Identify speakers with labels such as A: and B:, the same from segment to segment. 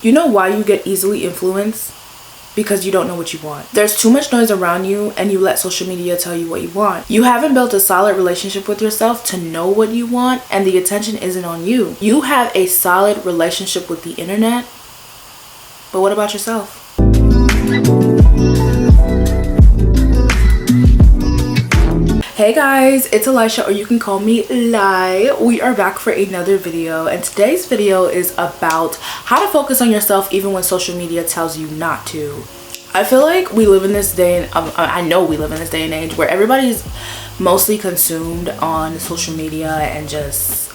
A: You know why you get easily influenced? Because you don't know what you want. There's too much noise around you and you let social media tell you what you want. You haven't built a solid relationship with yourself to know what you want, and the attention isn't on you. You have a solid relationship with the internet, but what about yourself? Hey guys, it's Aliesha, or you can call me Lai. We are back for another video, and today's video is about how to focus on yourself even when social media tells you not to. I feel like we live in this day, and I know we live in this day and age where everybody's mostly consumed on social media and just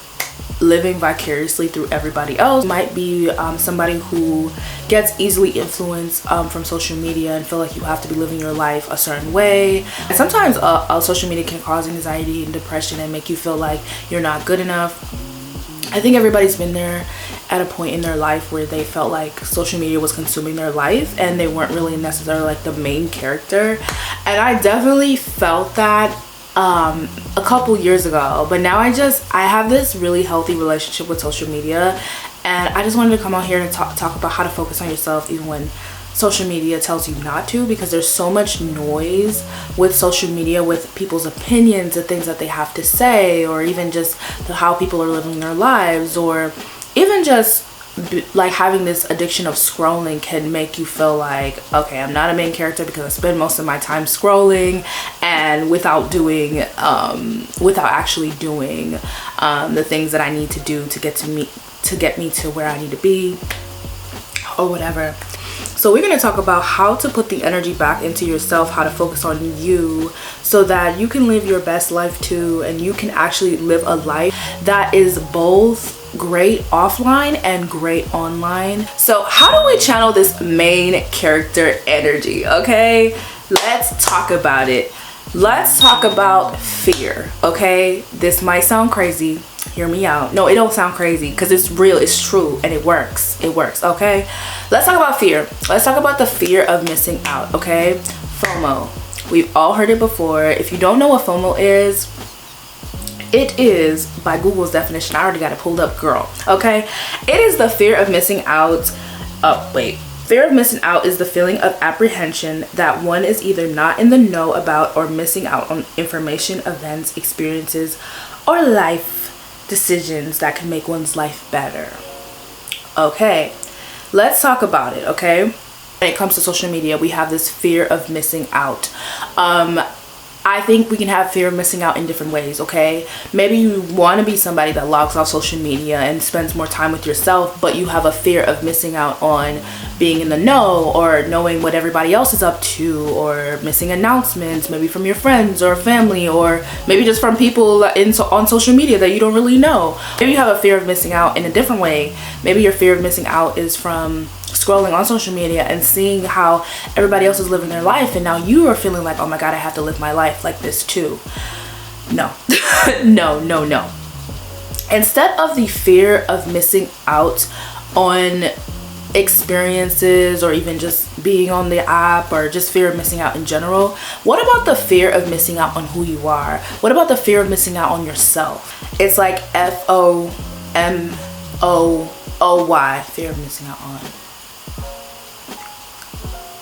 A: living vicariously through everybody else. Might be somebody who gets easily influenced from social media and feel like you have to be living your life a certain way. And sometimes social media can cause anxiety and depression and make you feel like you're not good enough. I think everybody's been there at a point in their life where they felt like social media was consuming their life and they weren't really necessarily like the main character. And I definitely felt that a couple years ago, but now I have this really healthy relationship with social media, and I just wanted to come out here and talk about how to focus on yourself even when social media tells you not to, because there's so much noise with social media, with people's opinions, the things that they have to say, or even just how people are living their lives, or even just like having this addiction of scrolling can make you feel like, okay, I'm not a main character because I spend most of my time scrolling and without actually doing the things that I need to do to get me to where I need to be or whatever. So we're going to talk about how to put the energy back into yourself, how to focus on you so that you can live your best life too, and you can actually live a life that is both great offline and great online. So how do we channel this main character energy? Okay, let's talk about it. Let's talk about fear. Okay, this might sound crazy. Hear me out. No, it don't sound crazy because it's real, it's true, and it works. Okay, let's talk about fear. Let's talk about the fear of missing out. Okay, FOMO. We've all heard it before. If you don't know what FOMO is, it is, by Google's definition, I already got it pulled up, girl. Okay, it is the fear of missing out. Fear of missing out is the feeling of apprehension that one is either not in the know about or missing out on information, events, experiences, or life decisions that can make one's life better. Okay, let's talk about it. Okay, when it comes to social media, we have this fear of missing out. I think we can have fear of missing out in different ways. Okay, maybe you want to be somebody that logs off social media and spends more time with yourself, but you have a fear of missing out on being in the know or knowing what everybody else is up to, or missing announcements maybe from your friends or family, or maybe just from people on social media that you don't really know. Maybe you have a fear of missing out in a different way. Maybe your fear of missing out is from scrolling on social media and seeing how everybody else is living their life, and now you are feeling like, oh my god, I have to live my life like this too. No. no. Instead of the fear of missing out on experiences or even just being on the app, or just fear of missing out in general, what about the fear of missing out on who you are? What about the fear of missing out on yourself? It's like FOMOOY, fear of missing out on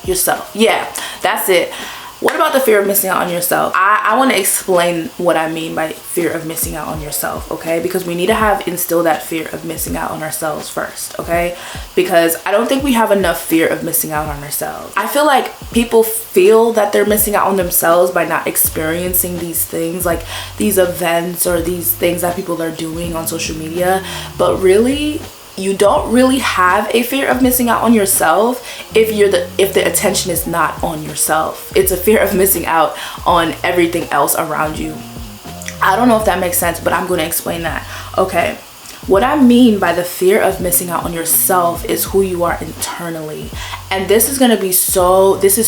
A: yourself. Yeah, that's it. What about the fear of missing out on yourself? I want to explain what I mean by fear of missing out on yourself, okay? Because we need to instill that fear of missing out on ourselves first, okay? Because I don't think we have enough fear of missing out on ourselves. I feel like people feel that they're missing out on themselves by not experiencing these things, like these events or these things that people are doing on social media. But really, you don't really have a fear of missing out on yourself if the attention is not on yourself. It's a fear of missing out on everything else around you. I don't know if that makes sense, but I'm going to explain that. Okay, what I mean by the fear of missing out on yourself is who you are internally, and this is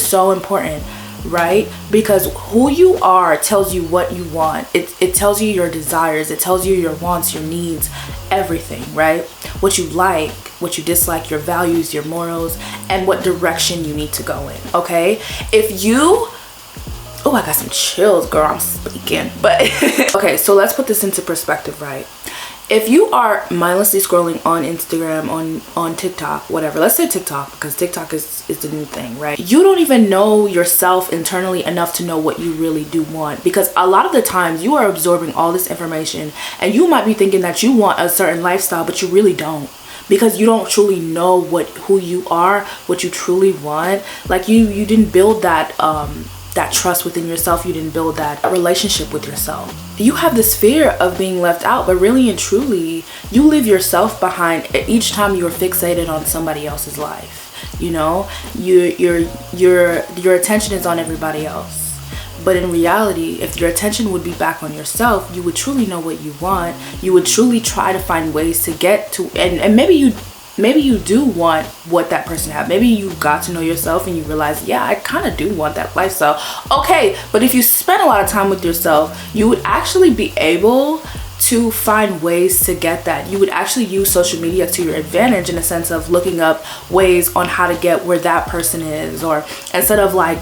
A: so important, right? Because who you are tells you what you want. It tells you your desires, it tells you your wants, your needs, everything, right? What you like, what you dislike, your values, your morals, and what direction you need to go in. Okay, I got some chills, girl, I'm speaking. But okay, so let's put this into perspective, right? if you are mindlessly scrolling on Instagram, on TikTok, whatever, let's say TikTok, because TikTok is the new thing, right? You don't even know yourself internally enough to know what you really do want, because a lot of the times you are absorbing all this information and you might be thinking that you want a certain lifestyle, but you really don't, because you don't truly know who you are, what you truly want. Like you didn't build that trust within yourself. You didn't build that relationship with yourself. You have this fear of being left out, but really and truly, you leave yourself behind each time you are fixated on somebody else's life. You know, your attention is on everybody else. But in reality, if your attention would be back on yourself, you would truly know what you want. You would truly try to find ways to get to, and maybe you do want what that person have. Maybe you got to know yourself and you realize, yeah, I kind of do want that lifestyle. Okay, but if you spend a lot of time with yourself, you would actually be able to find ways to get that. You would actually use social media to your advantage, in a sense of looking up ways on how to get where that person is, or instead of like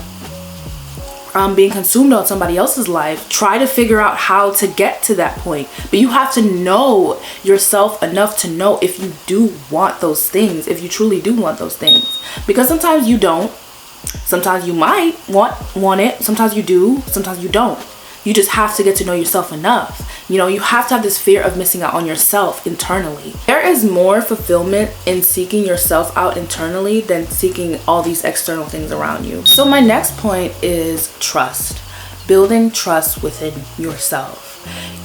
A: being consumed on somebody else's life, try to figure out how to get to that point. But you have to know yourself enough to know if you do want those things, if you truly do want those things. Because sometimes you don't. Sometimes you might want it. Sometimes you do. Sometimes you don't. You just have to get to know yourself enough. You know, you have to have this fear of missing out on yourself internally. There is more fulfillment in seeking yourself out internally than seeking all these external things around you. So my next point is trust. Building trust within yourself.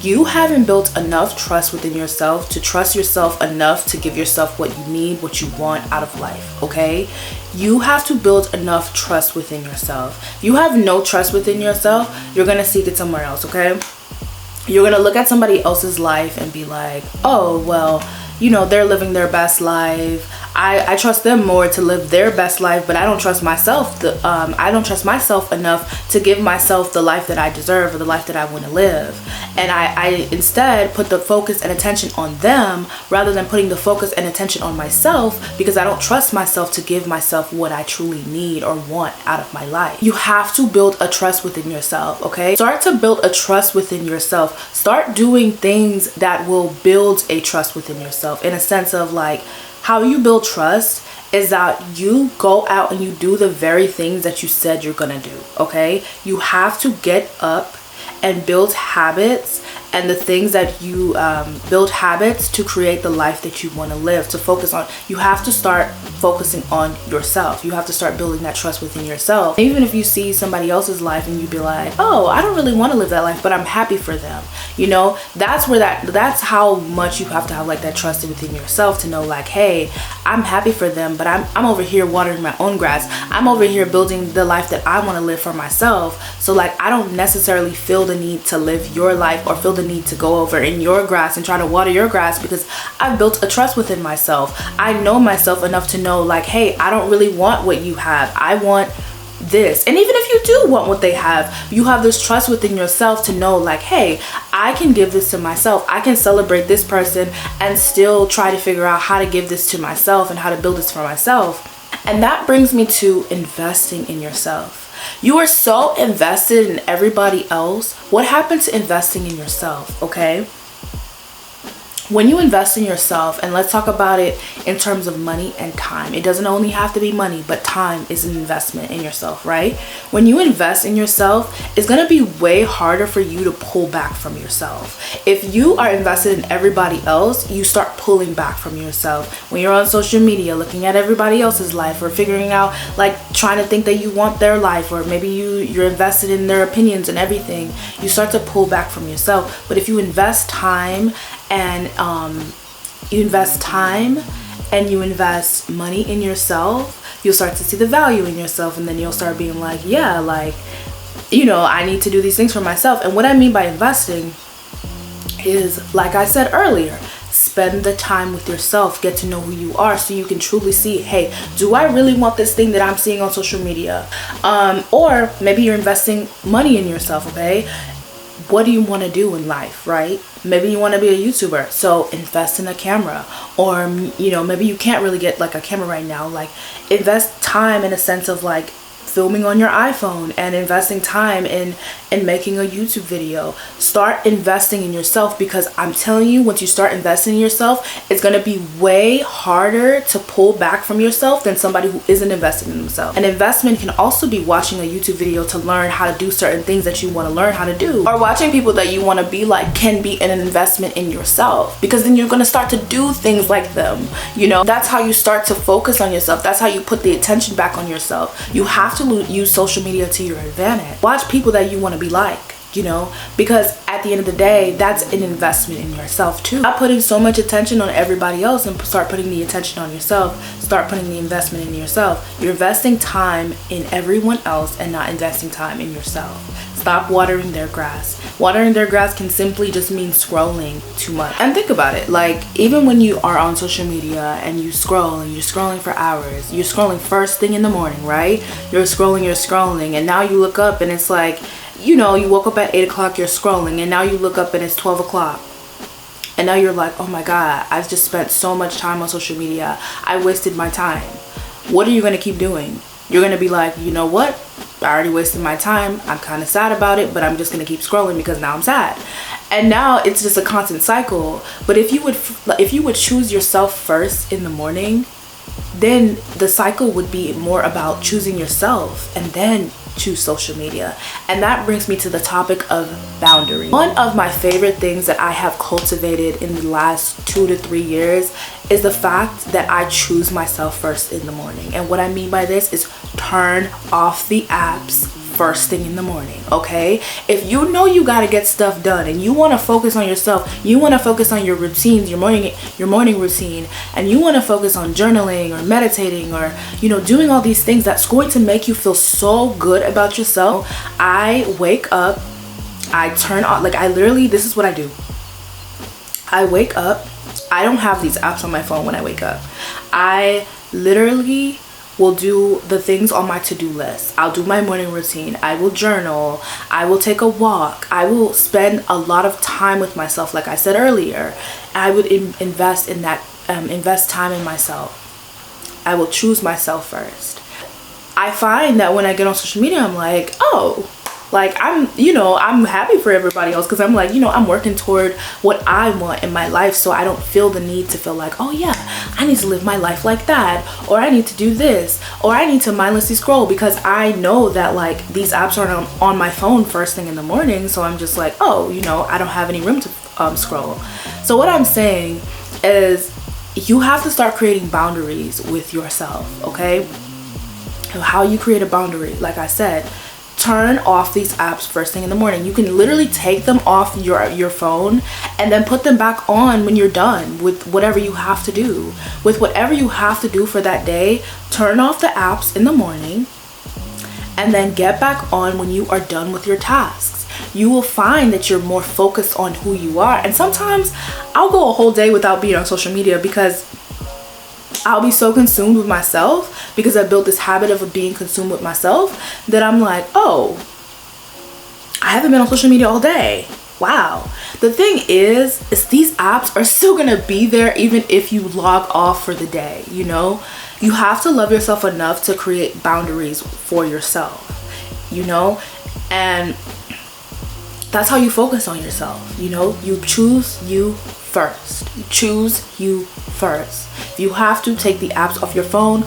A: You haven't built enough trust within yourself to trust yourself enough to give yourself what you need, what you want out of life, okay? You have to build enough trust within yourself. If you have no trust within yourself, you're gonna seek it somewhere else, okay? You're gonna look at somebody else's life and be like, oh, well, you know, they're living their best life. I trust them more to live their best life, but I don't trust myself. I don't trust myself enough to give myself the life that I deserve, or the life that I want to live. And I instead put the focus and attention on them rather than putting the focus and attention on myself, because I don't trust myself to give myself what I truly need or want out of my life. You have to build a trust within yourself, okay? Start to build a trust within yourself. Start doing things that will build a trust within yourself, in a sense of like, how you build trust is that you go out and you do the very things that you said you're gonna do, okay? You have to get up and build habits, and the things that you build habits to create the life that you want to live, to focus on. You have to start focusing on yourself. You have to start building that trust within yourself. Even if you see somebody else's life and you be like, oh, I don't really want to live that life, but I'm happy for them. You know, that's how much you have to have like that trust within yourself to know like, hey, I'm happy for them, but I'm over here watering my own grass. I'm over here building the life that I want to live for myself. So like, I don't necessarily feel the need to live your life or feel the need to go over in your grass and try to water your grass, because I've built a trust within myself. I know myself enough to know like, hey, I don't really want what you have. I want this. And even if you do want what they have, you have this trust within yourself to know like, hey, I can give this to myself. I can celebrate this person and still try to figure out how to give this to myself and how to build this for myself. And that brings me to investing in yourself. You are so invested in everybody else. What happened to investing in yourself, okay? When you invest in yourself, and let's talk about it in terms of money and time. It doesn't only have to be money, but time is an investment in yourself, right? When you invest in yourself, it's going to be way harder for you to pull back from yourself. If you are invested in everybody else, you start pulling back from yourself. When you're on social media looking at everybody else's life, or figuring out, like trying to think that you want their life, or maybe you're invested in their opinions and everything, you start to pull back from yourself. But if you invest time and you invest money in yourself, you'll start to see the value in yourself, and then you'll start being like, yeah, like, you know, I need to do these things for myself. And what I mean by investing is, like I said earlier, spend the time with yourself, get to know who you are, so you can truly see, hey, do I really want this thing that I'm seeing on social media? Or maybe you're investing money in yourself, okay? What do you want to do in life, right? Maybe you want to be a YouTuber, so invest in a camera. Or, you know, maybe you can't really get like a camera right now. Like, invest time in a sense of like filming on your iPhone and investing time in making a YouTube video. Start investing in yourself, because I'm telling you, once you start investing in yourself, it's going to be way harder to pull back from yourself than somebody who isn't investing in themselves. An investment can also be watching a YouTube video to learn how to do certain things that you want to learn how to do, or watching people that you want to be like can be an investment in yourself, because then you're going to start to do things like them. You know, that's how you start to focus on yourself. That's how you put the attention back on yourself. You have to use social media to your advantage. Watch people that you want to be like, you know, because at the end of the day, that's an investment in yourself too. Stop putting so much attention on everybody else and start putting the attention on yourself. Start putting the investment in yourself. You're investing time in everyone else and not investing time in yourself. Stop watering their grass. Watering their grass can simply just mean scrolling too much. And think about it, like even when you are on social media and you scroll and you're scrolling for hours, you're scrolling first thing in the morning, right? You're scrolling, and now you look up and it's like, you know, you woke up at 8 o'clock, you're scrolling, and now you look up and it's 12 o'clock. And now you're like, oh my God, I've just spent so much time on social media. I wasted my time. What are you gonna keep doing? You're gonna be like, you know what? I already wasted my time. I'm kind of sad about it, but I'm just gonna keep scrolling because now I'm sad. And now it's just a constant cycle. But if you would choose yourself first in the morning, then the cycle would be more about choosing yourself and then choose social media. And that brings me to the topic of boundaries. One of my favorite things that I have cultivated in the last 2 to 3 years is the fact that I choose myself first in the morning. And what I mean by this is turn off the apps first thing in the morning, okay? If you know you got to get stuff done and you want to focus on yourself, you want to focus on your routines, your morning routine, and you want to focus on journaling or meditating or, you know, doing all these things that's going to make you feel so good about yourself, I wake up, I turn on, like I literally, this is what I do. I wake up, I don't have these apps on my phone when I wake up. I literally will do the things on my to-do list. I'll do my morning routine. I will journal. I will take a walk. I will spend a lot of time with myself, like I said earlier. I would invest in that, invest time in myself. I will choose myself first. I find that when I get on social media, I'm like, oh, like I'm happy for everybody else, because I'm like, I'm working toward what I want in my life, so I don't feel the need to feel like, oh yeah, I need to live my life like that, or I need to do this, or I need to mindlessly scroll, because I know that like these apps are on my phone first thing in the morning, so I'm just like, oh, I don't have any room to scroll. So what I'm saying is you have to start creating boundaries with yourself, okay? How you create a boundary, like I said, turn off these apps first thing in the morning. You can literally take them off your phone and then put them back on when you're done with whatever you have to do. With whatever you have to do for that day, turn off the apps in the morning and then get back on when you are done with your tasks. You will find that you're more focused on who you are. And sometimes I'll go a whole day without being on social media because I'll be so consumed with myself, because I built this habit of being consumed with myself, that I'm like, oh, I haven't been on social media all day. Wow. The thing is these apps are still gonna be there even if you log off for the day, You have to love yourself enough to create boundaries for yourself, And that's how you focus on yourself, You choose you first. You choose you first. If you have to take the apps off your phone,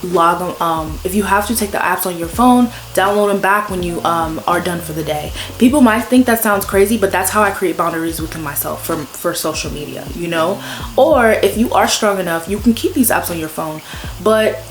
A: log them. If you have to take the apps on your phone, download them back when you are done for the day. People might think that sounds crazy, but that's how I create boundaries within myself for social media, Or if you are strong enough, you can keep these apps on your phone, but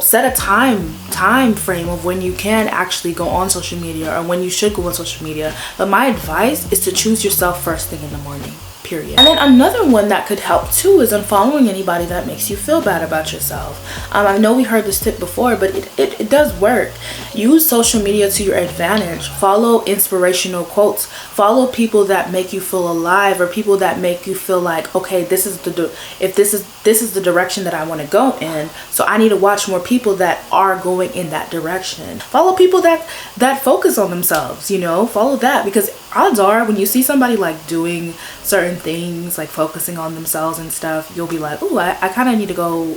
A: set a time frame of when you can actually go on social media or when you should go on social media. But my advice is to choose yourself first thing in the morning. Period. And then another one that could help too is unfollowing anybody that makes you feel bad about yourself. I know we heard this tip before, but it does work. Use social media to your advantage. Follow inspirational quotes. Follow people that make you feel alive, or people that make you feel like, okay, this is the direction that I want to go in, so I need to watch more people that are going in that direction. Follow people that focus on themselves, follow that, because odds are when you see somebody like doing certain things, like focusing on themselves and stuff, you'll be like, oh, I kind of need to go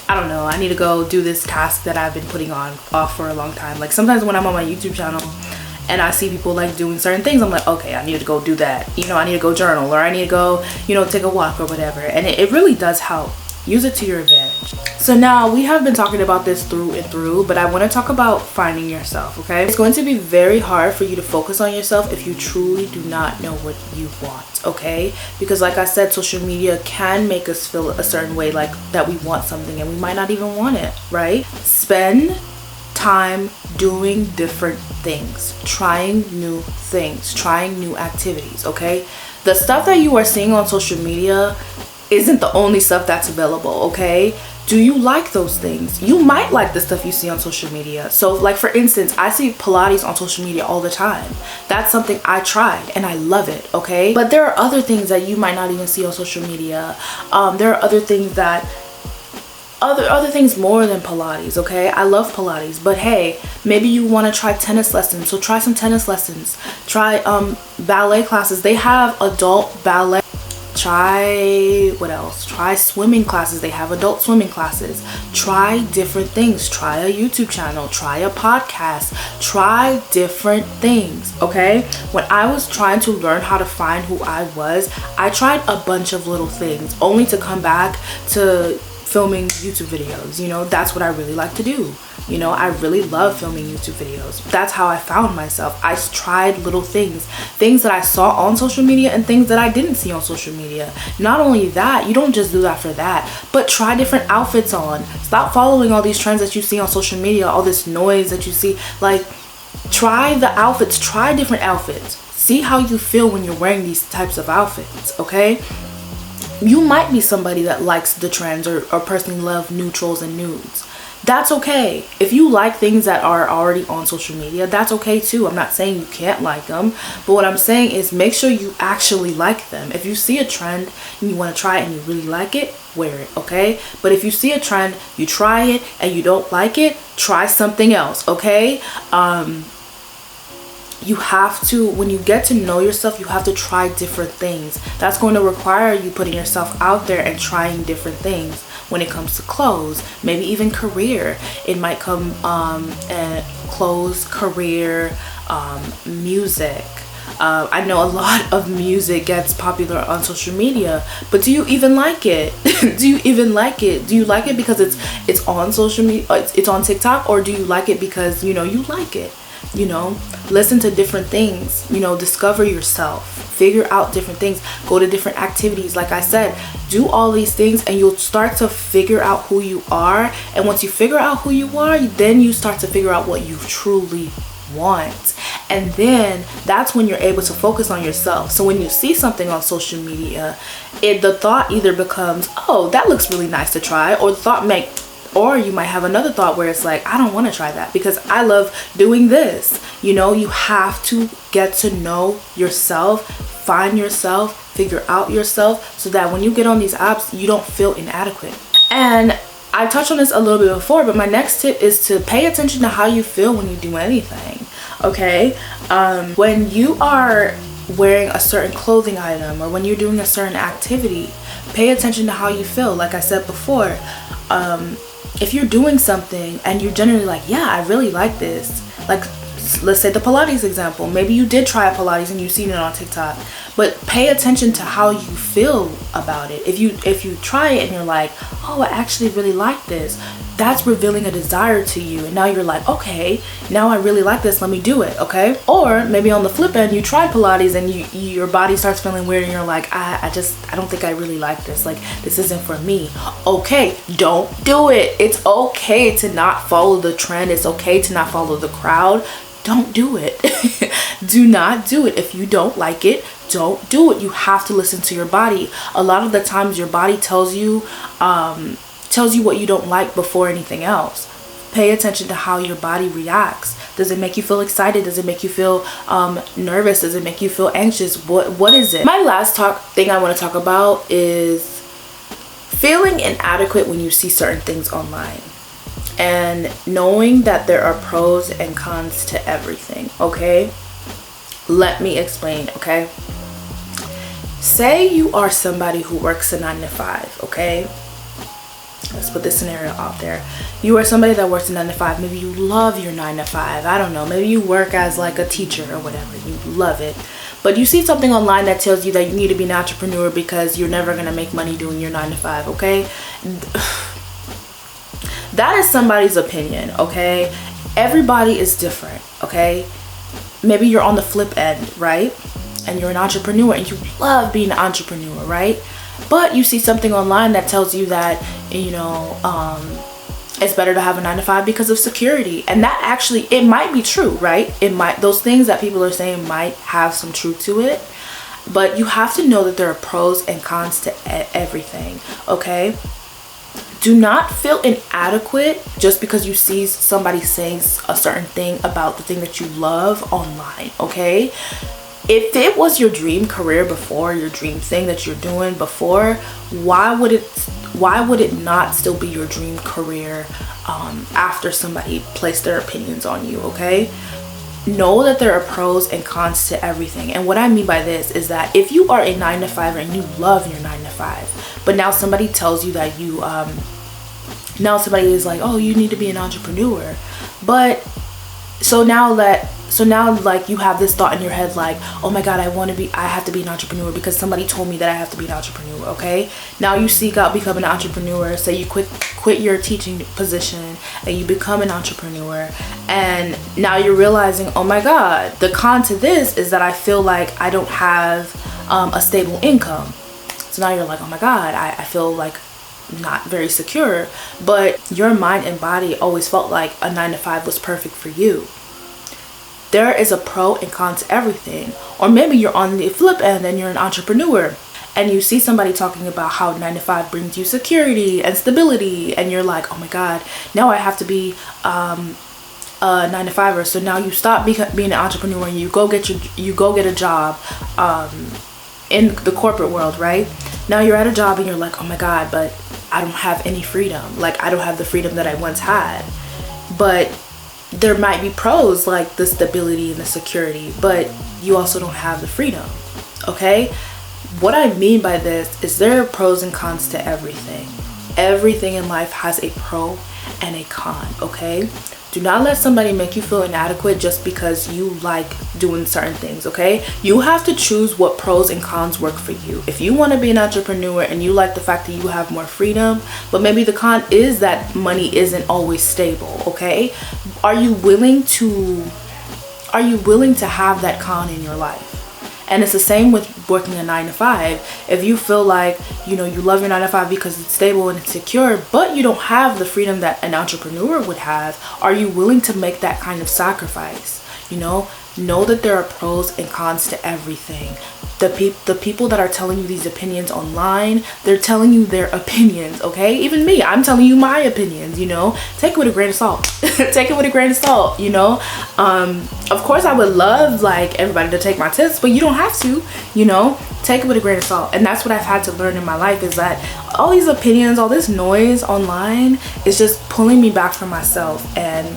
A: I don't know, I need to go do this task that I've been putting off for a long time. Like sometimes when I'm on my YouTube channel and I see people like doing certain things, I'm like, okay, I need to go do that. You know, I need to go journal, or I need to go, you know, take a walk or whatever. And it really does help. Use it to your advantage. So now we have been talking about this through and through, but I want to talk about finding yourself, okay? It's going to be very hard for you to focus on yourself if you truly do not know what you want, okay? Because like I said, social media can make us feel a certain way, like that we want something and we might not even want it, right? Spend time doing different things, trying new things, trying new activities, okay? The stuff that you are seeing on social media isn't the only stuff that's available, okay? Do you like those things? You might like the stuff you see on social media. So like for instance, I see Pilates on social media all the time. That's something I tried and I love it, okay? But there are other things that you might not even see on social media. There are other things that other things more than Pilates, okay? I love Pilates, but hey, maybe you want to try tennis lessons, so try some tennis lessons. Try ballet classes. They have adult ballet. Try what else? Try swimming classes. They have adult swimming classes. Try different things. Try a YouTube channel. Try a podcast. Try different things, okay? When I was trying to learn how to find who I was, I tried a bunch of little things only to come back to filming YouTube videos. You know, that's what I really like to do. You know, I really love filming YouTube videos. That's how I found myself. I tried little things that I saw on social media and things that I didn't see on social media. Not only that, you don't just do that for that, but try different outfits on. Stop following all these trends that you see on social media, all this noise that you see. Like, try the outfits, try different outfits. See how you feel when you're wearing these types of outfits, okay? You might be somebody that likes the trends or personally love neutrals and nudes. That's okay. If you like things that are already on social media, that's okay too. I'm not saying you can't like them, but what I'm saying is make sure you actually like them. If you see a trend and you want to try it and you really like it, wear it, okay? But if you see a trend, you try it and you don't like it, try something else, okay? You have to, when you get to know yourself, you have to try different things. That's going to require you putting yourself out there and trying different things. When it comes to clothes, maybe even career, it might come clothes, career, music. I know a lot of music gets popular on social media, but do you even like it? Do you even like it? Do you like it because it's on social media, it's on TikTok, or do you like it because, you know, you like it? You know, listen to different things, you know, discover yourself, figure out different things, go to different activities. Like I said, do all these things and you'll start to figure out who you are. And once you figure out who you are, then you start to figure out what you truly want. And then that's when you're able to focus on yourself. So when you see something on social media, the thought either becomes, oh, that looks really nice to try, or the thought or you might have another thought where it's like, I don't want to try that because I love doing this. You know, you have to get to know yourself, find yourself, figure out yourself, so that when you get on these apps, you don't feel inadequate. And I touched on this a little bit before, but my next tip is to pay attention to how you feel when you do anything, okay? When you are wearing a certain clothing item or when you're doing a certain activity, pay attention to how you feel. Like I said before, if you're doing something and you're generally like, yeah, I really like this, like let's say the Pilates example, maybe you did try a Pilates and you've seen it on TikTok, but pay attention to how you feel about it. If you try it and you're like, oh, I actually really like this, that's revealing a desire to you, and now you're like, okay, now I really like this, let me do it, okay? Or maybe on the flip end, you try Pilates and your body starts feeling weird and you're like, I don't think I really like this, like this isn't for me. Okay, don't do it. It's okay to not follow the trend. It's okay to not follow the crowd. Don't do it. Do not do it. If you don't like it, don't do it. You have to listen to your body. A lot of the times your body tells you what you don't like before anything else. Pay attention to how your body reacts. Does it make you feel excited? Does it make you feel nervous? Does it make you feel anxious? What is it? My last thing I want to talk about is feeling inadequate when you see certain things online, and knowing that there are pros and cons to everything, okay? Let me explain, okay? Say you are somebody who works a 9 to 5, okay? let's put this scenario out there. You are somebody that works a 9 to 5. Maybe you love your 9 to 5. I don't know. Maybe you work as like a teacher or whatever. You love it. But you see something online that tells you that you need to be an entrepreneur because you're never going to make money doing your 9 to 5, okay? That is somebody's opinion, okay? Everybody is different, okay? Maybe you're on the flip end, right? And you're an entrepreneur and you love being an entrepreneur, right? But you see something online that tells you that, you know, it's better to have a 9 to 5 because of security. And that actually, it might be true, right? It might, those things that people are saying might have some truth to it. But you have to know that there are pros and cons to everything, okay? Do not feel inadequate just because you see somebody saying a certain thing about the thing that you love online, okay? If it was your dream career before, your dream thing that you're doing before, why would it not still be your dream career after somebody placed their opinions on you, okay? Know that there are pros and cons to everything. And what I mean by this is that if you are a 9 to 5 and you love your 9 to 5, but now somebody tells you that you, now somebody is like, oh, you need to be an entrepreneur. But so now like you have this thought in your head like, oh my God, I have to be an entrepreneur because somebody told me that I have to be an entrepreneur, okay? Now you seek out becoming an entrepreneur. Say you quit your teaching position and you become an entrepreneur, and now you're realizing, oh my God, the con to this is that I feel like I don't have a stable income. So now you're like, oh my God, I feel like not very secure. But your mind and body always felt like a 9 to 5 was perfect for you. There is a pro and con to everything. Or maybe you're on the flip end and you're an entrepreneur and you see somebody talking about how 9 to 5 brings you security and stability, and you're like, oh my God, now I have to be a 9 to 5er. So now you stop being an entrepreneur and you go get a job in the corporate world, right? Now you're at a job and you're like, oh my God, but I don't have any freedom. Like, I don't have the freedom that I once had. But there might be pros like the stability and the security, but you also don't have the freedom, okay? What I mean by this is there are pros and cons to everything. Everything in life has a pro and a con, okay? Do not let somebody make you feel inadequate just because you like doing certain things, okay? You have to choose what pros and cons work for you. If you want to be an entrepreneur and you like the fact that you have more freedom, but maybe the con is that money isn't always stable, okay? Are you willing to have that con in your life? And it's the same with working a 9 to 5. If you feel like, you know, you love your 9 to 5 because it's stable and it's secure, but you don't have the freedom that an entrepreneur would have, are you willing to make that kind of sacrifice? You know that there are pros and cons to everything. The people that are telling you these opinions online, they're telling you their opinions, okay? Even me, I'm telling you my opinions, you know? Take it with a grain of salt. Take it with a grain of salt, you know? Of course, I would love, like, everybody to take my tips, but you don't have to, you know? Take it with a grain of salt. And that's what I've had to learn in my life, is that all these opinions, all this noise online is just pulling me back from myself. And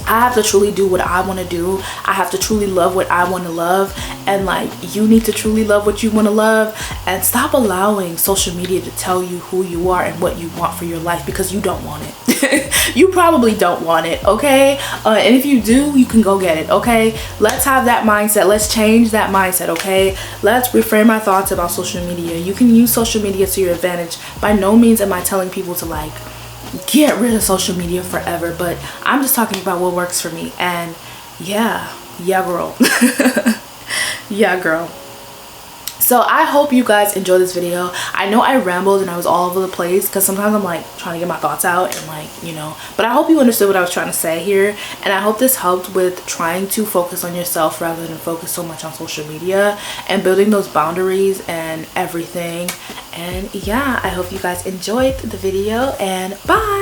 A: I have to truly do what I want to do. I have to truly love what I want to love. And like, you need to truly love what you want to love, and stop allowing social media to tell you who you are and what you want for your life, because you don't want it. You probably don't want it, okay? And if you do, you can go get it, okay? Let's have that mindset. Let's change that mindset, okay? Let's reframe our thoughts about social media. You can use social media to your advantage. By no means am I telling people to like get rid of social media forever, but I'm just talking about what works for me. And yeah girl. Yeah girl. So I hope you guys enjoyed this video. I know I rambled and I was all over the place because sometimes I'm like trying to get my thoughts out and like, you know, but I hope you understood what I was trying to say here, and I hope this helped with trying to focus on yourself rather than focus so much on social media, and building those boundaries and everything. And yeah, I hope you guys enjoyed the video, and bye.